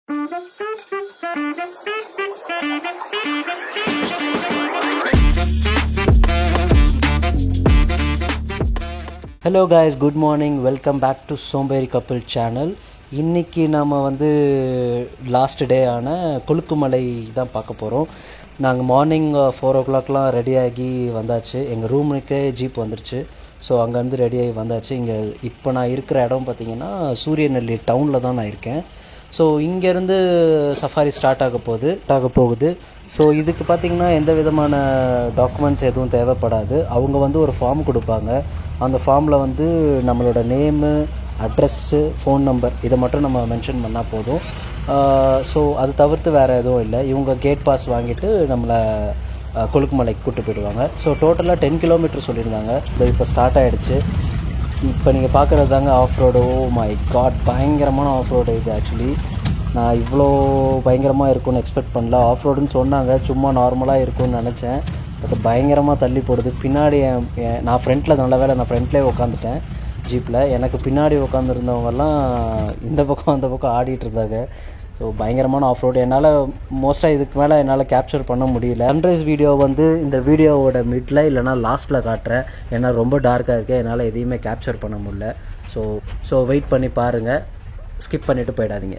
Hello guys, good morning. Welcome back to சோம்பேறி couple channel. இன்றைக்கி நம்ம லாஸ்ட் டே ஆன கொழுக்குமலை தான் பார்க்க போகிறோம். நாங்கள் மார்னிங் 4 o'clock ரெடியாகி வந்தாச்சு. எங்கள் ரூமுக்கே ஜீப் வந்துருச்சு. ஸோ அங்கேருந்து ரெடியாகி வந்தாச்சு. இங்கே இப்போ நான் இருக்கிற இடம் பார்த்திங்கன்னா சூரியநெல்லி டவுனில் தான் நான் இருக்கேன். ஸோ இங்கேருந்து சஃபாரி ஸ்டார்ட் ஆக போகுது. ஸோ இதுக்கு பார்த்திங்கன்னா எந்த விதமான டாக்குமெண்ட்ஸ் எதுவும் தேவைப்படாது. அவங்க ஒரு ஃபார்ம் கொடுப்பாங்க. அந்த ஃபார்மில் நம்மளோட நேமு, அட்ரஸ்ஸு, ஃபோன் நம்பர் இதை மட்டும் நம்ம மென்ஷன் பண்ணால் போதும். ஸோ அது தவிர்த்து வேறு எதுவும் இல்லை. இவங்க கேட் பாஸ் வாங்கிட்டு நம்மளை கொழுக்குமலைக்கு கூப்பிட்டு போயிடுவாங்க. ஸோ டோட்டலாக 10 கிலோமீட்டர் சொல்லியிருந்தாங்க. இது இப்போ ஸ்டார்ட் ஆகிடுச்சு. இப்போ நீங்கள் பார்க்குறது தாங்க off road. Oh my God, பயங்கரமான ஆஃப் ரோடு இது. ஆக்சுவலி நான் இவ்வளோ பயங்கரமாக இருக்கும்னு எக்ஸ்பெக்ட் பண்ணல. ஆஃப் ரோடுன்னு சொன்னாங்க, சும்மா நார்மலாக இருக்கும்னு நினச்சேன். பட் பயங்கரமாக தள்ளி போடுது. பின்னாடி நான் ஃப்ரண்ட்டில், நல்ல வேலை நான் ஃப்ரண்ட்லேயே உட்காந்துட்டேன் ஜீப்பில். எனக்கு பின்னாடி உட்காந்துருந்தவங்கெல்லாம் இந்த பக்கம் அந்த பக்கம் ஆடிட்டு இருந்தாங்க. ஸோ பயங்கரமான ஆஃப் ரோடு. என்னால் மோஸ்ட்டாக இதுக்கு மேலே என்னால் கேப்சர் பண்ண முடியல. சன்ரைஸ் வீடியோ இந்த வீடியோவோட மிடில் இல்லைனா லாஸ்ட்டில் காட்டுறேன். ஏன்னா ரொம்ப டார்க்காக இருக்குது, என்னால் எதையுமே கேப்சர் பண்ண முடியல. ஸோ வெயிட் பண்ணி பாருங்கள், ஸ்கிப் பண்ணிவிட்டு போயிடாதீங்க.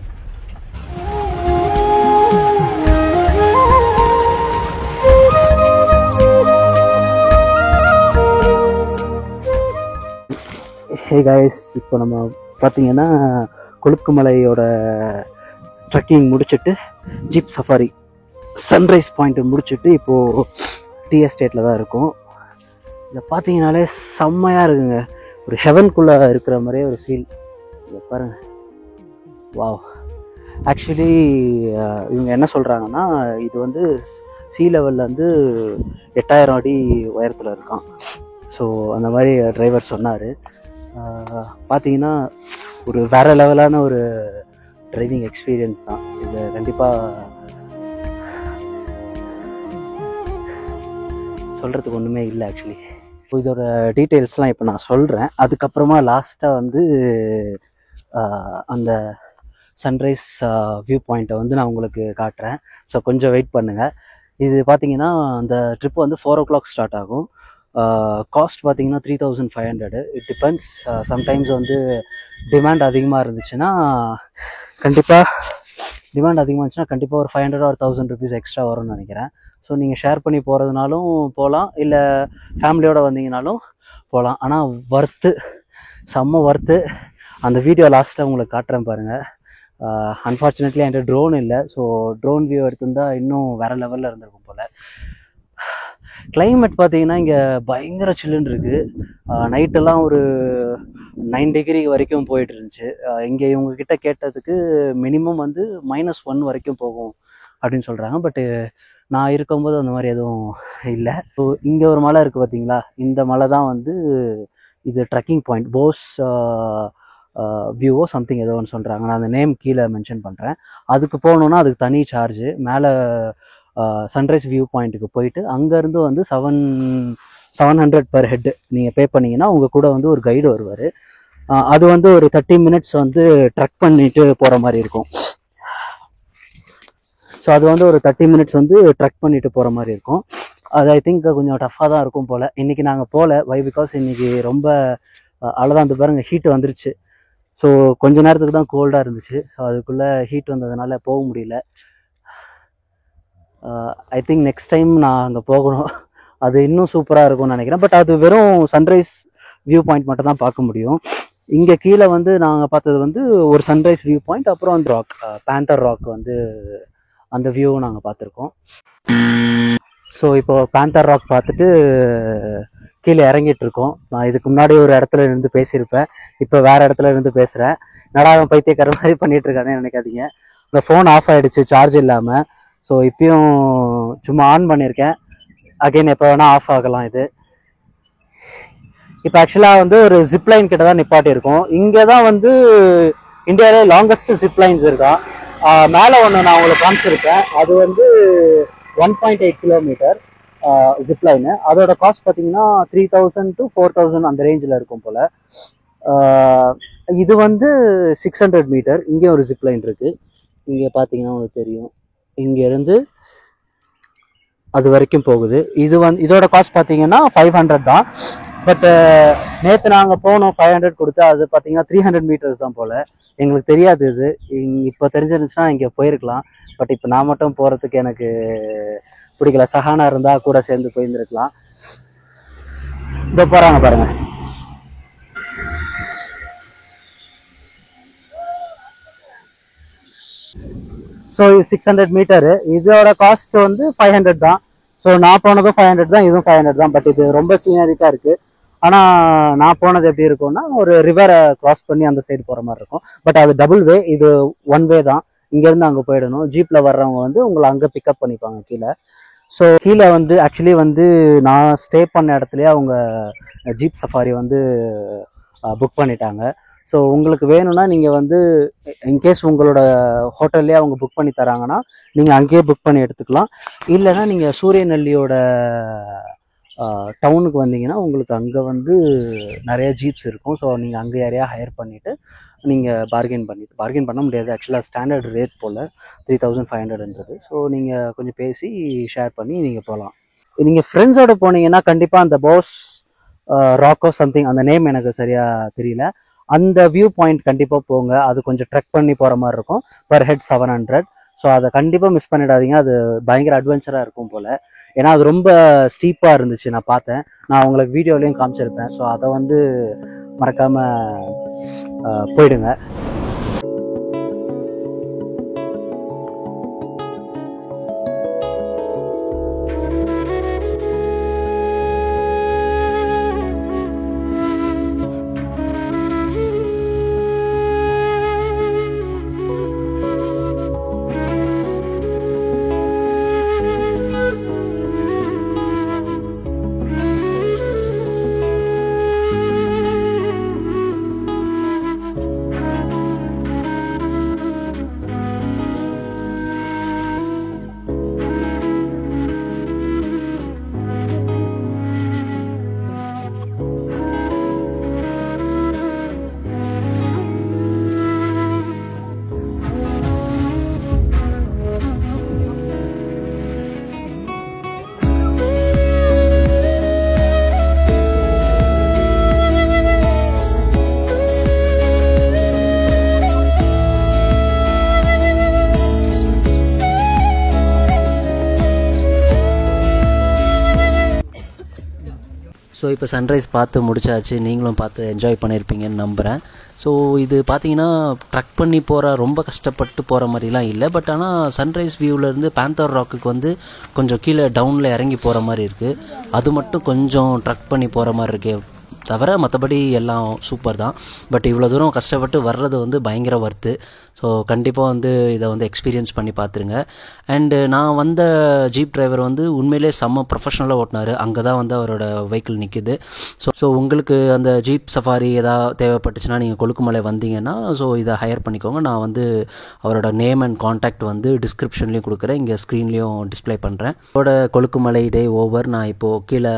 ஹே காய்ஸ், இப்போ நம்ம பார்த்திங்கன்னா கொழுக்குமலையோட ட்ரெக்கிங் முடிச்சுட்டு ஜீப் சஃபாரி சன்ரைஸ் பாயிண்ட்டு முடிச்சுட்டு இப்போது டீ எஸ்டேட்டில் தான் இருக்கும். இதை பார்த்தீங்கனாலே செம்மையாக இருக்குங்க. ஒரு ஹெவன்குள்ளே இருக்கிற மாதிரியே ஒரு ஃபீல். இதை பாருங்கள், வாவ். ஆக்சுவலி இவங்க என்ன சொல்கிறாங்கன்னா, இது சீ லெவலில் 8000 அடி உயரத்தில் இருக்கான். ஸோ அந்த மாதிரி டிரைவர் சொன்னார். பார்த்தீங்கன்னா ஒரு வேறு லெவலான ஒரு டிரைவிங் எக்ஸ்பீரியன்ஸ் தான் இது. கண்டிப்பாக சொல்கிறதுக்கு ஒன்றுமே இல்லை ஆக்சுவலி. இதோட டீட்டெயில்ஸ்லாம் இப்போ நான் சொல்கிறேன். அதுக்கப்புறமா லாஸ்ட்டாக அந்த சன்ரைஸ் வியூ பாயிண்ட்டை நான் உங்களுக்கு காட்டுறேன். ஸோ கொஞ்சம் வெயிட் பண்ணுங்கள். இது பார்த்திங்கன்னா அந்த ட்ரிப்பு 4 o'clock ஸ்டார்ட் ஆகும். காஸ்ட் பார்த்திங்கன்னா 3500. It depends. சம்டைம்ஸ் டிமாண்ட் அதிகமாக இருந்துச்சுன்னா கண்டிப்பாக ஒரு 500 or 1000 rupees எக்ஸ்ட்ரா வரும்னு நினைக்கிறேன். ஸோ நீங்கள் ஷேர் பண்ணி போகிறதுனாலும் போகலாம், இல்லை ஃபேமிலியோடு வந்தீங்கனாலும் போகலாம். ஆனால் செம்ம ஒர்த்து. அந்த வீடியோ லாஸ்ட்டில் உங்களுக்கு காட்டுறேன் பாருங்கள். அன்ஃபார்ச்சுனேட்லி என்கிட்ட ட்ரோன் இல்லை. ஸோ ட்ரோன் வியூ எடுத்திருந்தால் இன்னும் வேறு லெவலில் இருந்திருக்கும் போல். கிளைமேட் பார்த்தீங்கன்னா இங்கே பயங்கர சில்லுன்னு இருக்குது. நைட்டெல்லாம் ஒரு 9 degree வரைக்கும் போயிட்டு இருந்துச்சு. இங்கே இவங்கக்கிட்ட கேட்டதுக்கு மினிமம் -1 வரைக்கும் போகும் அப்படின்னு சொல்கிறாங்க. பட்டு நான் இருக்கும்போது அந்த மாதிரி எதுவும் இல்லை. ஸோ இங்கே ஒரு மலை இருக்குது பார்த்தீங்களா, இந்த மலை தான் இது ட்ரெக்கிங் பாயிண்ட். போஸ் வியூவோ சம்திங் ஏதோ ஒன்று சொல்கிறாங்க. நான் அந்த நேம் கீழே மென்ஷன் பண்ணுறேன். அதுக்கு போகணுன்னா அதுக்கு தனி சார்ஜு. மேலே சன்ரைஸ் வியூ பாயிண்ட்டுக்கு போயிட்டு அங்கேருந்து 700 per head நீங்கள் பே பண்ணிங்கன்னா உங்கள் கூட ஒரு கைடு வருவார். அது ஒரு 30 minutes ட்ரெக் பண்ணிட்டு போகிற மாதிரி இருக்கும். ஸோ அது ஒரு 30 minutes ட்ரெக் பண்ணிட்டு போகிற மாதிரி இருக்கும். அது ஐ திங்க் கொஞ்சம் டஃப்பாக தான் இருக்கும் போல். இன்றைக்கி நாங்கள் போகல. வை பிகாஸ் இன்றைக்கி ரொம்ப அவ்வளோதான். பாருங்க, ஹீட்டு வந்துருச்சு. ஸோ கொஞ்ச நேரத்துக்கு தான் கோல்டாக இருந்துச்சு. ஸோ அதுக்குள்ளே ஹீட் வந்ததுனால போக முடியல. ஐ திங்க் நெக்ஸ்ட் டைம் நான் அங்கே போகணும். அது இன்னும் சூப்பராக இருக்கும்னு நினைக்கிறேன். பட் அது வெறும் சன்ரைஸ் வியூ பாயிண்ட் மட்டும் தான் பார்க்க முடியும். இங்கே கீழே நாங்கள் பார்த்தது ஒரு சன்ரைஸ் வியூ பாயிண்ட், அப்புறம் ராக், பேந்தர் ராக் அந்த வியூவும் நாங்கள் பார்த்துருக்கோம். ஸோ இப்போ பேந்தர் ராக் பார்த்துட்டு கீழே இறங்கிட்டு இருக்கோம். நான் இதுக்கு முன்னாடி ஒரு இடத்துல இருந்து பேசியிருப்பேன், இப்போ வேறு இடத்துல இருந்து பேசுகிறேன். நடாகம் பைத்தியக்கார மாதிரி பண்ணிகிட்டு இருக்கானே நினைக்காதீங்க. இந்த ஃபோன் ஆஃப் ஆகிடுச்சு சார்ஜ் இல்லாமல். ஸோ இப்பயும் சும்மா ஆன் பண்ணியிருக்கேன். அகெயின் எப்போ வேணால் ஆஃப் ஆகலாம். இது இப்போ ஆக்சுவலாக ஒரு ஜிப்லைன் கிட்ட தான் நிப்பாட்டி இருக்கும். இங்கே தான் இந்தியாவிலே லாங்கஸ்ட் ஜிப்லைன்ஸ் இருக்கா. மேலே ஒன்று நான் உங்களுக்கு காமிச்சிருக்கேன். அது 1.8 கிலோமீட்டர் ஜிப்லைனு. அதோட காஸ்ட் பார்த்தீங்கன்னா 3000 to 4000 அந்த ரேஞ்சில் இருக்கும் போல். இது 600 மீட்டர். இங்கே ஒரு ஜிப்லைன் இருக்குது. இங்கே பார்த்தீங்கன்னா உங்களுக்கு தெரியும், இங்கேருந்து அது வரைக்கும் போகுது. இதோட காஸ்ட் பார்த்தீங்கன்னா 500 தான். பட்டு நேற்று நாங்கள் போனோம் 500 கொடுத்து, அது பார்த்தீங்கன்னா 300 மீட்டர்ஸ் தான் போல். எங்களுக்கு தெரியாது இது. இப்போ தெரிஞ்சிருந்துச்சுன்னா இங்கே போயிருக்கலாம். பட் இப்போ நான் மட்டும் போகிறதுக்கு எனக்கு பிடிக்கல. சஹானா இருந்தால் கூட சேர்ந்து போயிருந்துருக்கலாம். இப்போ போகிறாங்க பாருங்கள். ஸோ 600 மீட்டரு, இதோட காஸ்ட் வந்து 500 தான். ஸோ நான் போனதும் 500 தான், இதுவும் 500 தான். பட் இது ரொம்ப சீனரிக்காக இருக்குது. ஆனால் நான் போனது எப்படி இருக்கும்னா, ஒரு ரிவரை கிராஸ் பண்ணி அந்த சைடு போகிற மாதிரி இருக்கும். பட் அது டபுள் வே, இது ஒன் வே தான். இங்கேருந்து அங்கே போயிடணும். ஜீப்பில் வர்றவங்க வந்து உங்களை அங்கே பிக்கப் பண்ணிப்பாங்க கீழே. ஸோ கீழே வந்து ஆக்சுவலி வந்து நான் ஸ்டே பண்ண இடத்துலையே அவங்க ஜீப் சஃபாரி வந்து புக் பண்ணிட்டாங்க. ஸோ உங்களுக்கு வேணும்னா நீங்கள் வந்து இன்கேஸ் உங்களோட ஹோட்டல்லே அவங்க புக் பண்ணி தராங்கன்னா நீங்கள் அங்கேயே புக் பண்ணி எடுத்துக்கலாம். இல்லைன்னா நீங்கள் சூரியநெல்லியோட டவுனுக்கு வந்தீங்கன்னா உங்களுக்கு அங்கே வந்து நிறைய ஜீப்ஸ் இருக்கும். ஸோ நீங்கள் அங்கே யாரையா ஹையர் பண்ணிவிட்டு நீங்கள் பார்கெயின் பண்ண முடியாது. ஆக்சுவலாக ஸ்டாண்டர்ட் ரேட் போல் 3500ன்றது. ஸோ நீங்கள் கொஞ்சம் பேசி ஷேர் பண்ணி நீங்கள் போகலாம். நீங்கள் ஃப்ரெண்ட்ஸோடு போனீங்கன்னா கண்டிப்பாக அந்த போஸ் ராக்கோ சம்திங், அந்த நேம் எனக்கு சரியாக தெரியல, அந்த வியூ பாயிண்ட் கண்டிப்பாக போங்க. அது கொஞ்சம் ட்ரெக் பண்ணி போகிற மாதிரி இருக்கும். Per head 700. ஸோ அதை கண்டிப்பாக மிஸ் பண்ணிடாதீங்க. அது பயங்கர அட்வென்ச்சராக இருக்கும் போல். ஏன்னா அது ரொம்ப ஸ்டீப்பாக இருந்துச்சு, நான் பார்த்தேன். நான் உங்களுக்கு வீடியோலையும் காமிச்சிருப்பேன். ஸோ அதை வந்து மறக்காமல் போயிடுங்க. ஸோ இப்போ சன்ரைஸ் பார்த்து முடிச்சாச்சு. நீங்களும் பார்த்து என்ஜாய் பண்ணியிருப்பீங்கன்னு நம்புகிறேன். ஸோ இது பார்த்தீங்கன்னா ட்ரக் பண்ணி போகிற, ரொம்ப கஷ்டப்பட்டு போகிற மாதிரிலாம் இல்லை. பட் ஆனால் சன்ரைஸ் வியூவிலேருந்து பேந்தர் ராக்குக்கு வந்து கொஞ்சம் கீழே டவுனில் இறங்கி போகிற மாதிரி இருக்குது. அது மட்டும் கொஞ்சம் ட்ரக் பண்ணி போகிற மாதிரி இருக்குது தவிர மற்றபடி எல்லாம் சூப்பர் தான். பட் இவ்வளோ தூரம் கஷ்டப்பட்டு வர்றது வந்து பயங்கர ஒர்த்து. ஸோ கண்டிப்பாக வந்து இதை வந்து எக்ஸ்பீரியன்ஸ் பண்ணி பார்த்துருங்க. அண்டு நான் வந்த ஜீப் டிரைவர் வந்து உண்மையிலே செம்ம ப்ரொஃபஷ்னலாக ஓட்டினார். அங்கே தான் வந்து அவரோட வெஹிக்கிள் நிற்கிது. ஸோ உங்களுக்கு அந்த ஜீப் சஃபாரி எதாவது தேவைப்பட்டுச்சுன்னா நீங்கள் கொழுக்குமலை வந்தீங்கன்னா ஸோ இதை ஹையர் பண்ணிக்கோங்க. நான் வந்து அவரோட நேம் அண்ட் காண்டாக்ட் வந்து டிஸ்கிரிப்ஷன்லேயும் கொடுக்குறேன், இங்கே ஸ்க்ரீன்லேயும் டிஸ்பிளே பண்ணுறேன். அதோட கொழுக்குமலை டே ஓவர். நான் இப்போது கீழே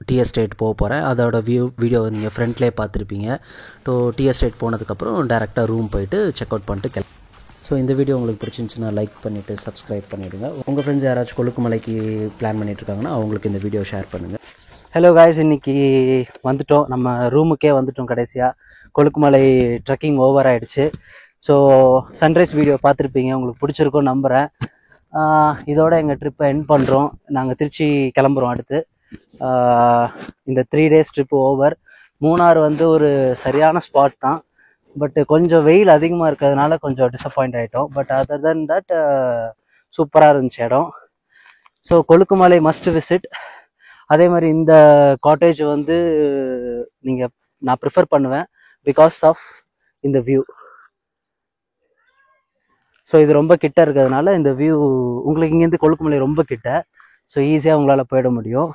டீ எஸ்டேட் போக போகிறேன். அதோட வீடியோ நீங்கள் ஃப்ரண்ட்லேயே பார்த்துருப்பீங்க. ஸோ டீ எஸ்டேட் போனதுக்கப்புறம் டேரெக்டாக ரூம் போயிட்டு செக் அவுட் பண்ணிட்டு ஸோ இந்த வீடியோ உங்களுக்கு பிடிச்சிருந்துச்சுன்னா லைக் பண்ணிவிட்டு சப்ஸ்கிரைப் பண்ணிவிடுங்க. உங்கள் ஃப்ரெண்ட்ஸ் யாராச்சும் கொழுக்குமலைக்கு பிளான் பண்ணிட்டுருக்காங்கன்னா அவங்களுக்கு இந்த வீடியோ ஷேர் பண்ணுங்கள். ஹலோ காய்ஸ், இன்றைக்கி வந்துட்டோம், நம்ம ரூமுக்கே வந்துட்டோம். கடைசியாக கொழுக்குமலை ட்ரெக்கிங் ஓவர் ஆகிடுச்சு. ஸோ சன்ரைஸ் வீடியோ பார்த்துருப்பீங்க, உங்களுக்கு பிடிச்சிருக்கும்னு நம்புகிறேன். இதோட எங்கள் ட்ரிப்பை எண்ட் பண்ணுறோம். நாங்கள் திருச்சி கிளம்புறோம் அடுத்து. இந்த 3 days ட்ரிப்பு ஓவர். மூணார் வந்து ஒரு சரியான ஸ்பாட் தான். பட்டு கொஞ்சம் வெயில் அதிகமாக இருக்கிறதுனால கொஞ்சம் டிசப்பாயிண்ட் ஆகிட்டோம். பட் அதர் தென் தட் சூப்பராக இருந்துச்சு இடம். So Kolukkumalai must visit. அதே மாதிரி இந்த காட்டேஜ் வந்து நான் ப்ரிஃபர் பண்ணுவேன் பிகாஸ் ஆஃப் இந்த வியூ. ஸோ இது ரொம்ப கிட்ட இருக்கிறதுனால இந்த வியூ உங்களுக்கு இங்கேருந்து கொழுக்குமலை ரொம்ப கிட்ட. ஸோ ஈஸியாக உங்களால் போயிட முடியும்.